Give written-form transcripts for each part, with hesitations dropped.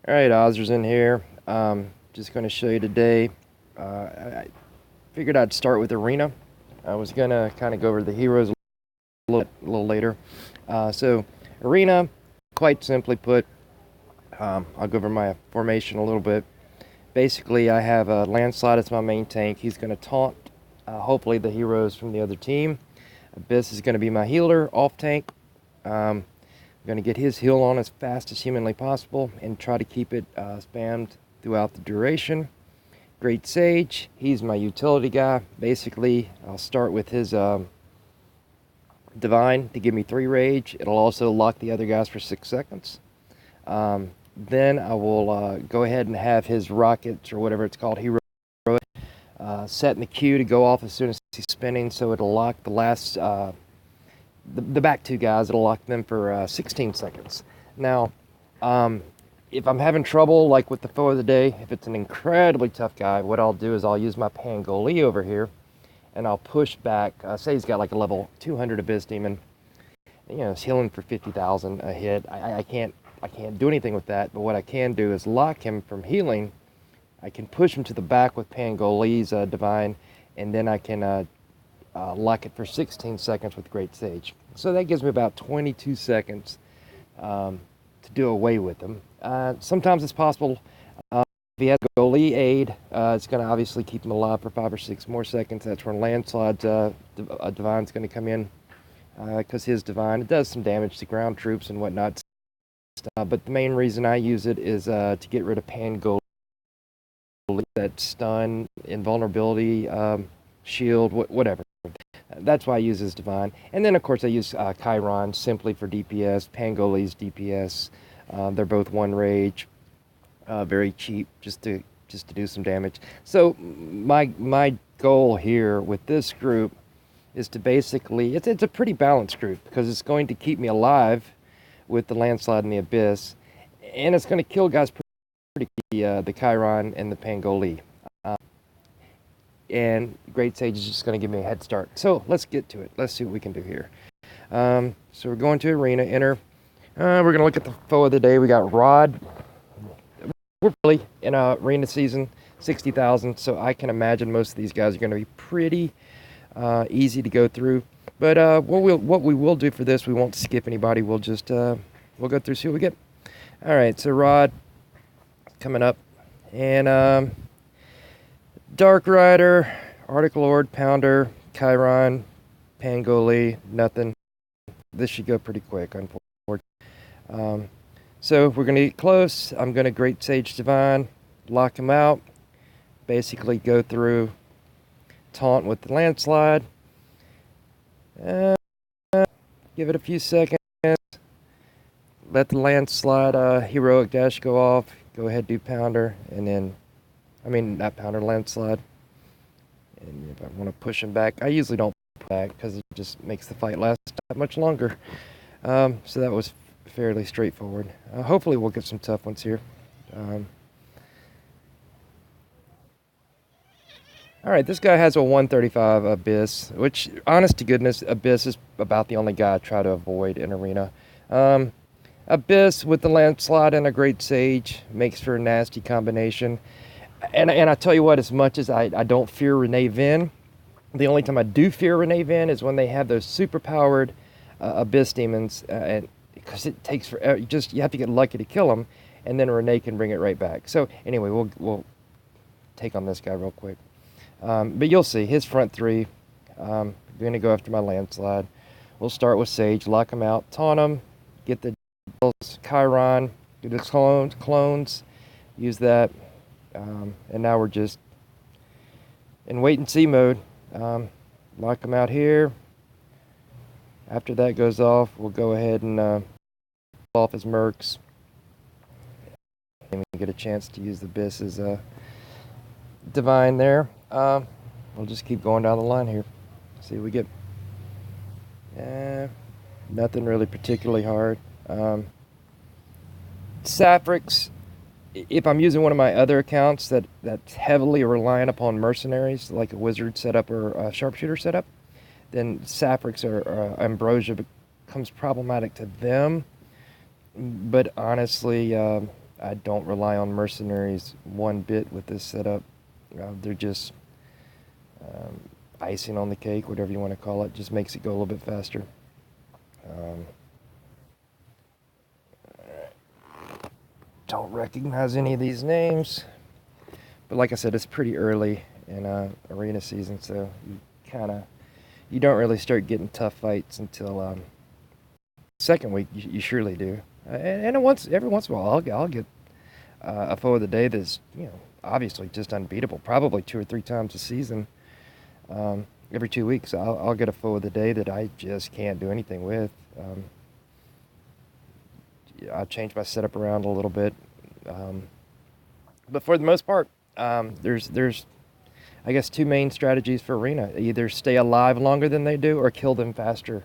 Alright, Ozzerzen here. Just going to show you today. I figured I'd start with Arena. I was going to kind of go over the heroes a little later. So, Arena, quite simply put, I'll go over my formation a little bit. Basically, I have a Landslide as my main tank. He's going to taunt, hopefully, the heroes from the other team. Abyss is going to be my healer, off tank. I'm going to get his heal on as fast as humanly possible and try to keep it spammed throughout the duration. Great Sage, he's my utility guy. Basically, I'll start with his Divine to give me 3 rage. It'll also lock the other guys for 6 seconds. Then I will go ahead and have his rockets, or whatever it's called, hero, set in the queue to go off as soon as he's spinning, so it'll lock the last the back 2 guys. It'll lock them for 16 seconds. Now, if I'm having trouble, like with the foe of the day, if it's an incredibly tough guy, what I'll do is I'll use my Pangoli over here, and I'll push back. Say he's got like a level 200 Abyss Demon. You know, it's healing for 50,000 a hit. I can't do anything with that, but what I can do is lock him from healing. I can push him to the back with Pangoli's Divine, and then I can lock it for 16 seconds with Great Sage. So that gives me about 22 seconds to do away with him. Sometimes it's possible if he has a goalie aid, it's going to obviously keep him alive for 5 or 6 more seconds. That's when Landslide's Divine's going to come in, because his Divine, it does some damage to ground troops and whatnot. But the main reason I use it is to get rid of Pangoli, that stun, invulnerability, shield, whatever. That's why I use his Divine. And then, of course, I use Chiron simply for DPS, Pangoli's DPS. They're both 1 rage, very cheap, just to do some damage. So my goal here with this group is to basically, it's a pretty balanced group, because it's going to keep me alive with the Landslide and the Abyss, and it's going to kill guys pretty the Chiron and the Pangoli. And Great Sage is just going to give me a head start. So let's get to it. Let's see what we can do here. So we're going to Arena, enter. We're going to look at the foe of the day. We got Rod. We're really in Arena season, 60,000, so I can imagine most of these guys are going to be pretty easy to go through. But what we will do for this, we won't skip anybody. We'll just we'll go through, see what we get. All right, so Rod coming up, and Dark Rider, Arctic Lord, Pounder, Chiron, Pangoli, nothing. This should go pretty quick, unfortunately. So we're going to get close. I'm going to Great Sage Divine, lock him out, basically go through, taunt with the Landslide, give it a few seconds, let the Landslide heroic dash go off, go ahead, do Pounder, and then, not Pounder, Landslide. And if I want to push him back, I usually don't push back because it just makes the fight last that much longer. So that was fairly straightforward. Hopefully we'll get some tough ones here. Alright, this guy has a 135 Abyss, which, honest to goodness, Abyss is about the only guy I try to avoid in Arena. Abyss with the Landslide and a Great Sage makes for a nasty combination. And I tell you what, as much as I don't fear Renee Vin, the only time I do fear Renee Vin is when they have those super-powered Abyss Demons, and because it takes forever. You have to get lucky to kill them, and then Renee can bring it right back. So anyway, we'll take on this guy real quick. But you'll see, his front 3, I'm going to go after my Landslide. We'll start with Sage, lock him out, taunt him, get the Chiron, do the clones, use that. And now we're just in wait-and-see mode. Lock him out here. After that goes off, we'll go ahead and off his mercs. And we get a chance to use the Abyss's Divine there. We'll just keep going down the line here. See what we get. Nothing really particularly hard. Sapphics, if I'm using one of my other accounts that's heavily reliant upon mercenaries, like a wizard setup or a sharpshooter setup, then Sapphics or Ambrosia becomes problematic to them. But honestly, I don't rely on mercenaries one bit with this setup. They're just um, icing on the cake, whatever you want to call it. Just makes it go a little bit faster. Um, don't recognize any of these names, but like I said, it's pretty early in arena season, so you don't really start getting tough fights until second week. You surely do, and every once in a while I'll get a foe of the day that's obviously just unbeatable, probably 2 or 3 times a season. Every 2 weeks I'll get a foe of the day that I just can't do anything with. I'll change my setup around a little bit, but for the most part, there's I guess 2 main strategies for arena: either stay alive longer than they do or kill them faster.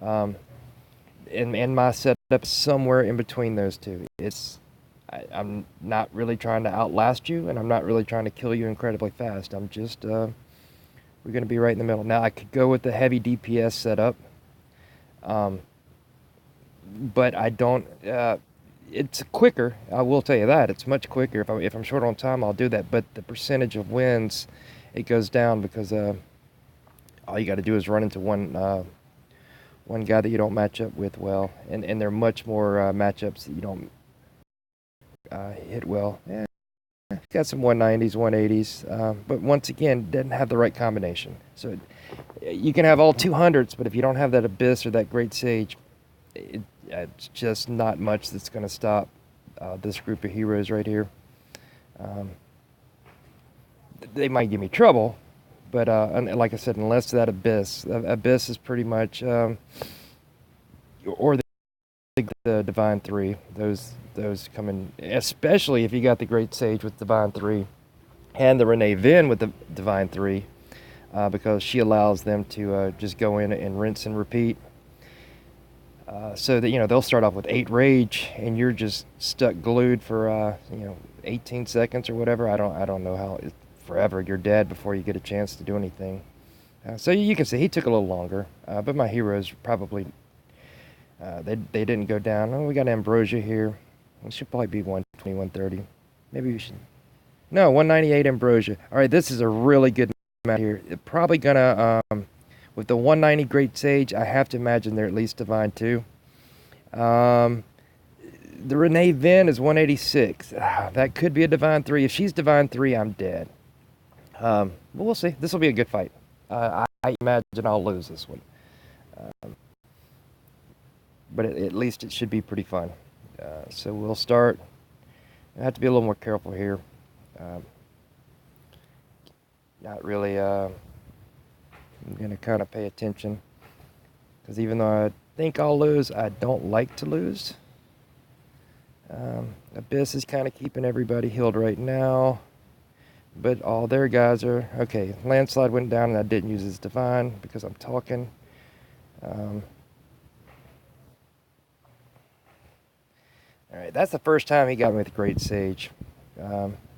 Um, and my setup is somewhere in between those two. I'm not really trying to outlast you, and I'm not really trying to kill you incredibly fast. I'm just we're going to be right in the middle. Now I could go with the heavy DPS setup, but I don't. It's quicker. I will tell you that it's much quicker. If I'm short on time, I'll do that. But the percentage of wins, it goes down because all you got to do is run into one guy that you don't match up with well, and there are much more matchups that you don't hit well. Yeah, got some 190s, 180s, but once again, doesn't have the right combination. So you can have all 200s, but if you don't have that Abyss or that Great Sage, it's just not much that's going to stop this group of heroes right here. They might give me trouble, but like I said, unless that Abyss is pretty much, or the Divine 3, those come in, especially if you got the Great Sage with Divine 3 and the Renee Vin with the Divine 3, because she allows them to just go in and rinse and repeat. So that they'll start off with 8 rage, and you're just stuck glued for 18 seconds or whatever. I don't know how. Forever, you're dead before you get a chance to do anything. So you can see he took a little longer, but my heroes probably they didn't go down. Oh, we got Ambrosia here. It should probably be 120, 130. Maybe we should. No, 198 Ambrosia. All right, this is a really good map here. Probably gonna with the 190 Great Sage, I have to imagine they're at least Divine 2. The Renee Vin is 186. That could be a Divine 3. If she's Divine 3, I'm dead. But we'll see. This will be a good fight. I imagine I'll lose this one. But at least it should be pretty fun. So we'll start. I have to be a little more careful here. Not really... I'm going to kind of pay attention, because even though I think I'll lose, I don't like to lose. Abyss is kind of keeping everybody healed right now, but all their guys are... Okay, Landslide went down, and I didn't use his Divine because I'm talking. Alright, that's the first time he got me with Great Sage,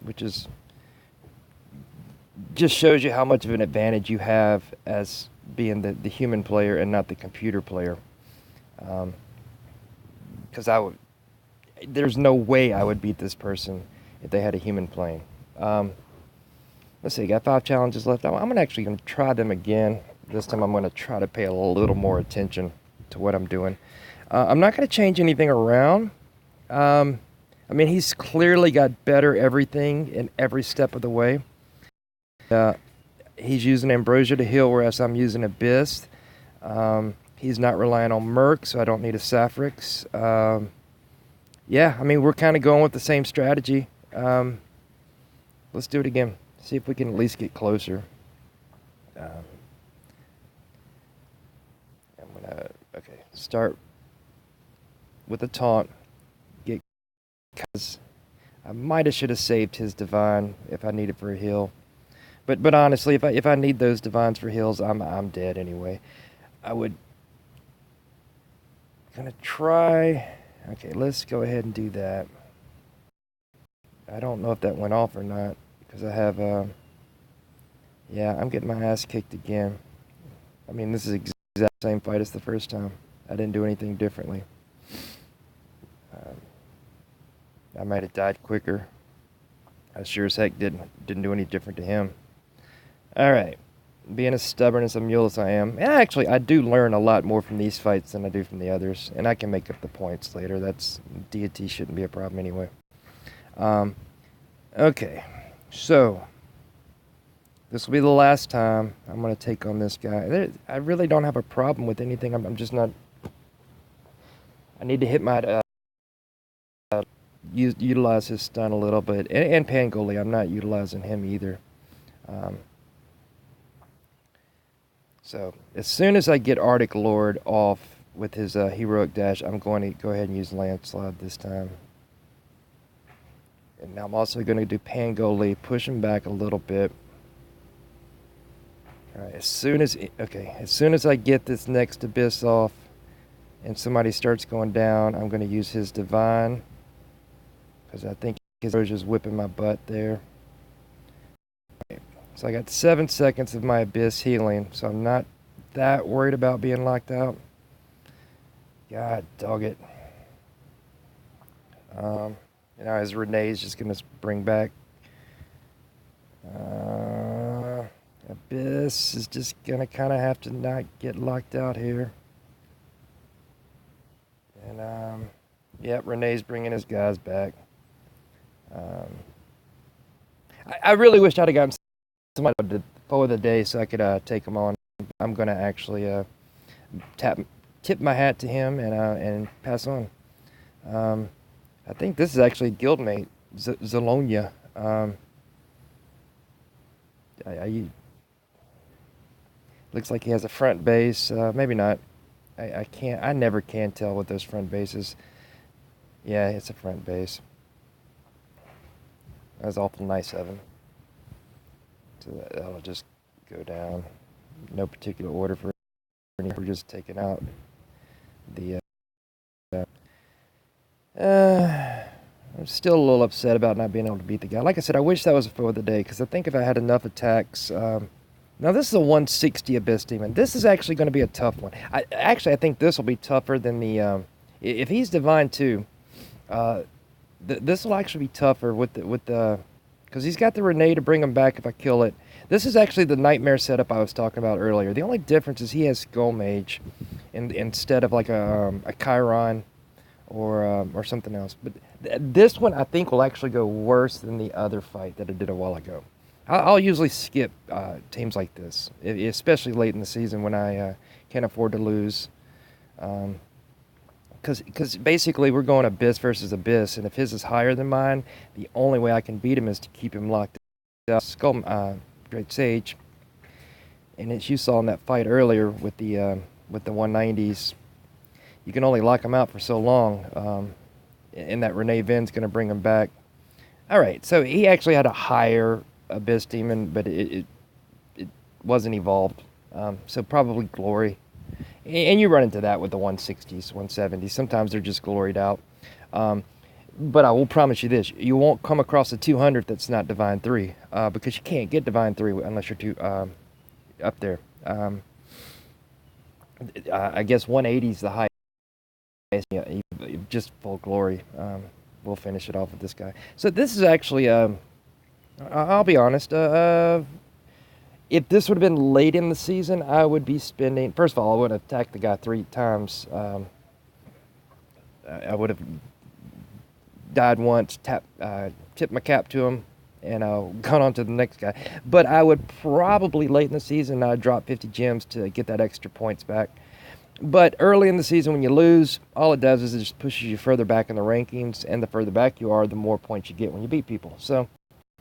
which is... just shows you how much of an advantage you have as being the human player and not the computer player. Because there's no way I would beat this person if they had a human playing. Let's see, got 5 challenges left. I'm actually going to try them again. This time I'm going to try to pay a little more attention to what I'm doing. I'm not going to change anything around. I mean, he's clearly got better everything in every step of the way. He's using Ambrosia to heal, whereas I'm using Abyss. He's not relying on Merc, so I don't need a Sapphrix. Yeah, I mean, we're kind of going with the same strategy. Let's do it again. See if we can at least get closer. I'm gonna start with a taunt. Because I might have should have saved his Divine if I needed for a heal. But honestly, if I need those Divines for heals, I'm dead anyway. I would gonna try. Okay, let's go ahead and do that. I don't know if that went off or not because I have. Yeah, I'm getting my ass kicked again. I mean, this is exact same fight as the first time. I didn't do anything differently. I might have died quicker. I sure as heck didn't do any different to him. All right. Being as stubborn as a mule as I am, and actually, I do learn a lot more from these fights than I do from the others, and I can make up the points later. That's deity shouldn't be a problem anyway. Um, okay, so this will be the last time I'm going to take on this guy. I really don't have a problem with anything. I'm just not. I need to hit my utilize his stun a little bit, and Pangoli. I'm not utilizing him either. So as soon as I get Arctic Lord off with his heroic dash, I'm going to go ahead and use Landslide this time. And now I'm also going to do Pangoli, push him back a little bit. All right, as soon as I get this next Abyss off and somebody starts going down, I'm going to use his Divine, because I think his is whipping my butt there. So I got 7 seconds of my Abyss healing, so I'm not that worried about being locked out. God dog it. As Renee's just going to bring back. Abyss is just going to kind of have to not get locked out here. And, yeah, Renee's bringing his guys back. I really wish I'd have gotten somebody to foe of the day so I could take him on. I'm going to actually tip my hat to him and pass on. I think this is actually guildmate, Zalonia. Looks like he has a front base. Maybe not. I never can tell with those front bases. Yeah, it's a front base. That was awful nice of him. So that'll just go down. No particular order for it. We're just taking out the... I'm still a little upset about not being able to beat the guy. Like I said, I wish that was a foe of the day, because I think if I had enough attacks... now, this is a 160 Abyss Demon. This is actually going to be a tough one. I think this will be tougher than the... if he's Divine too, this will actually be tougher with the... Because he's got the Renee to bring him back if I kill it. This is actually the Nightmare setup I was talking about earlier. The only difference is he has Skull Mage instead of like a Chiron or something else. But this one I think will actually go worse than the other fight that I did a while ago. I'll usually skip teams like this, especially late in the season when I can't afford to lose. Because basically we're going Abyss versus Abyss, and if his is higher than mine, the only way I can beat him is to keep him locked up. Great Sage, and as you saw in that fight earlier with the 190s, you can only lock him out for so long, and that Renee Ven's going to bring him back. All right, so he actually had a higher Abyss Demon, but it wasn't evolved, so probably Glory. And you run into that with the 160s, 170s. Sometimes they're just gloried out. But I will promise you this. You won't come across a 200 that's not Divine 3. Because you can't get Divine 3 unless you're up there. I guess 180 is the highest. Just full glory. We'll finish it off with this guy. So this is actually... I'll be honest. If this would have been late in the season, I would be spending... First of all, I would have attacked the guy 3 times. I would have died once, tipped my cap to him, and gone on to the next guy. But I would probably, late in the season, drop 50 gems to get that extra points back. But early in the season, when you lose, all it does is it just pushes you further back in the rankings, and the further back you are, the more points you get when you beat people. So...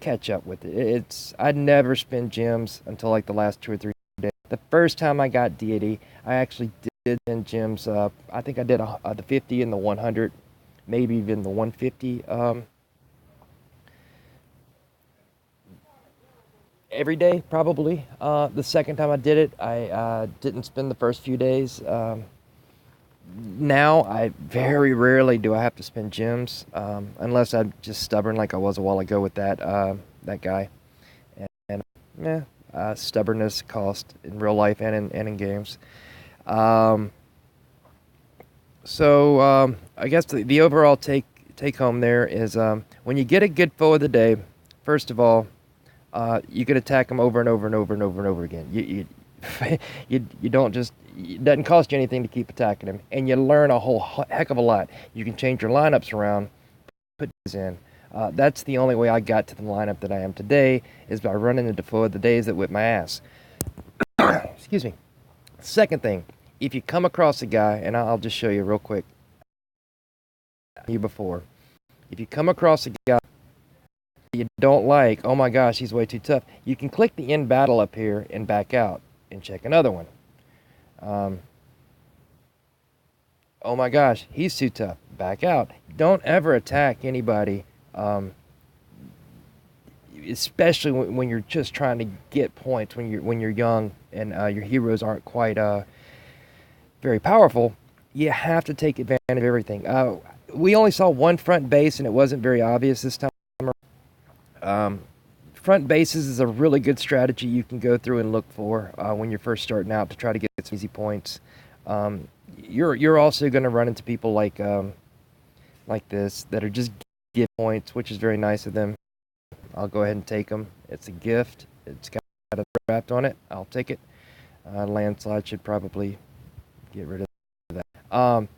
catch up with it. I never spend gems until like the last 2 or 3 days. The first time I got deity, I actually did spend gems. I think I did the 50 and the 100, maybe even the 150. Every day, probably. The second time I did it, I didn't spend the first few days. Now, I very rarely do I have to spend gems, unless I'm just stubborn like I was a while ago with that guy. And stubbornness cost in real life and in games. So I guess the overall take home there is when you get a good foe of the day, first of all, you can attack them over and over and over and over and over again. You don't just, it doesn't cost you anything to keep attacking them, and you learn a whole heck of a lot. You can change your lineups around, put these in. That's the only way I got to the lineup that I am today, is by running into foe of the days that whip my ass. Excuse me. Second thing, if you come across a guy, and I'll just show you real quick. Before, if you come across a guy you don't like, oh my gosh, he's way too tough, you can click the end battle up here and back out and check another one. Oh my gosh, he's too tough, back out. Don't ever attack anybody, especially when you're just trying to get points, when you're young and your heroes aren't quite very powerful. You have to take advantage of everything. We only saw one front base, and it wasn't very obvious this time. Front bases is a really good strategy you can go through and look for when you're first starting out to try to get some easy points. You're also going to run into people like this that are just give points, which is very nice of them. I'll go ahead and take them. It's a gift. It's got a draft on it. I'll take it. Landslide should probably get rid of that.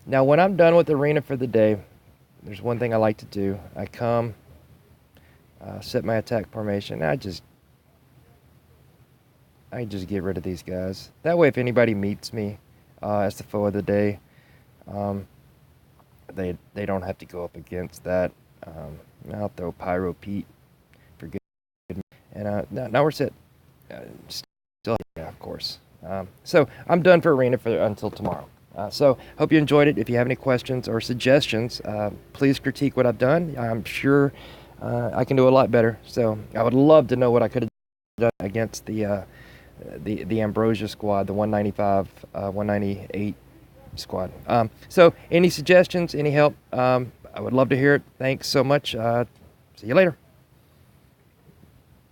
Now, when I'm done with the arena for the day, there's one thing I like to do. I come, set my attack formation. I just get rid of these guys. That way, if anybody meets me as the foe of the day, they don't have to go up against that. I'll throw Pyro Pete for good. And now we're set. Still, yeah, of course. So I'm done for arena until tomorrow. So hope you enjoyed it. If you have any questions or suggestions, please critique what I've done. I'm sure I can do a lot better. So I would love to know what I could have done against the Ambrosia squad, the 195, 198 squad. So any suggestions, any help, I would love to hear it. Thanks so much. See you later.